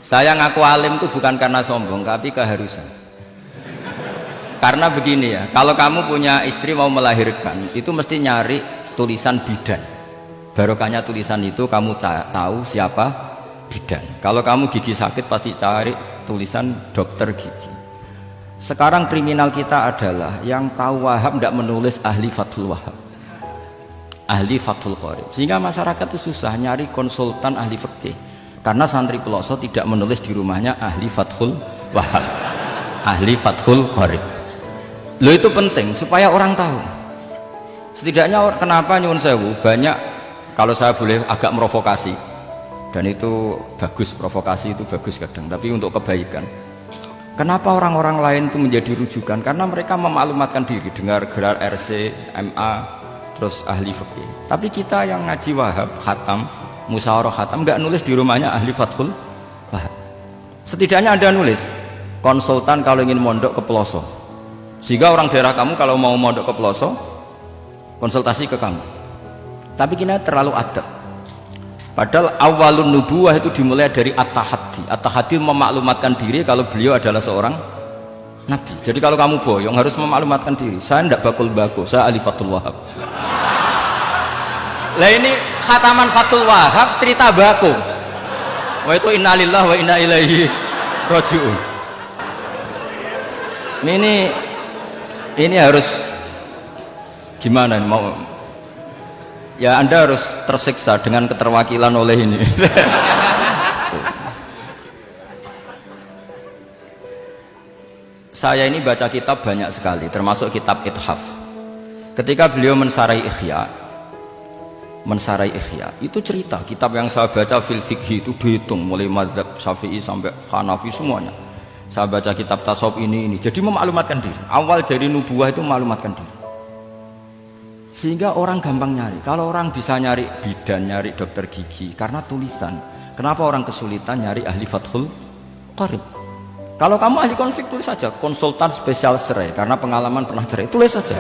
Saya ngaku alim itu bukan karena sombong, tapi keharusan. Karena begini ya, kalau kamu punya istri mau melahirkan, itu mesti nyari tulisan bidan. Barokahnya tulisan itu kamu tahu siapa bidan. Kalau kamu gigi sakit pasti cari tulisan dokter gigi. Sekarang kriminal kita adalah yang tahu Wahab tidak menulis ahli Fathul Wahab, ahli Fathul Qorib, sehingga masyarakat itu susah nyari konsultan ahli fikih. Karena santri Peloso tidak menulis di rumahnya ahli Fathul Wahab, ahli Fathul Qorib. Lo itu penting supaya orang tahu. Setidaknya kenapa nyuwun sewu banyak, kalau saya boleh agak merovokasi, dan itu bagus, provokasi itu bagus kadang, tapi untuk kebaikan. Kenapa orang-orang lain itu menjadi rujukan? Karena mereka memaklumatkan diri, dengar gelar RC, MA, terus ahli fikih. Tapi kita yang ngaji Wahab, khatam, musyawarah khatam, nggak nulis di rumahnya ahli Fathul Wahab. Setidaknya Anda nulis konsultan kalau ingin mondok ke Peloso, sehingga orang daerah kamu kalau mau mondok ke Peloso konsultasi ke kamu. Tapi kita terlalu adab. Padahal awalun nubuwah itu dimulai dari at-tahaddi. At-tahaddi memaklumatkan diri kalau beliau adalah seorang nabi. Jadi kalau kamu boyong harus memaklumatkan diri, saya tidak bakul-bakul, saya ahli Fathul Wahab. Lah ini khataman Fathul Wahab cerita baku. Wah itu innalillahi wa inna ilaihi raji'un. Ini harus gimana mau? Ya Anda harus tersiksa dengan keterwakilan oleh ini. Saya ini baca kitab banyak sekali, termasuk kitab Ithaf. Ketika beliau mensarai Ihya, itu cerita kitab yang saya baca fil fikhi itu dihitung mulai mazhab Syafi'i sampai Hanafi semuanya. Saya baca kitab tasawuf ini, jadi memaklumatkan diri. Awal dari nubuwah itu memaklumatkan diri, sehingga orang gampang nyari. Kalau orang bisa nyari bidan, nyari dokter gigi karena tulisan, kenapa orang kesulitan nyari ahli Fathul Qorib? Kalau kamu ahli konflik tulis saja konsultan spesial cerai karena pengalaman pernah cerai, tulis saja.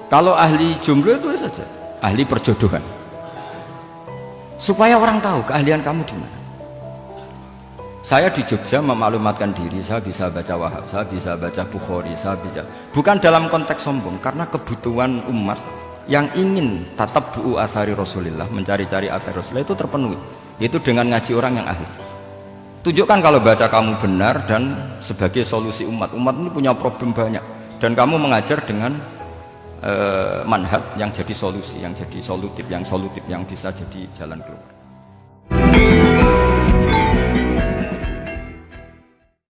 Kalau ahli jomblo tulis saja ahli perjodohan, supaya orang tahu keahlian kamu di mana. Saya di Jogja memaklumatkan diri, saya bisa baca Wahab, saya bisa baca Bukhari, saya bisa, bukan dalam konteks sombong, karena kebutuhan umat yang ingin tatap bu'u asari Rasulullah, mencari-cari asari Rasulullah itu terpenuhi, itu dengan ngaji orang yang ahli. Tunjukkan kalau baca kamu benar dan sebagai solusi umat ini punya problem banyak, dan kamu mengajar dengan manhaj yang jadi solusi, yang jadi solutif, yang bisa jadi jalan keluar.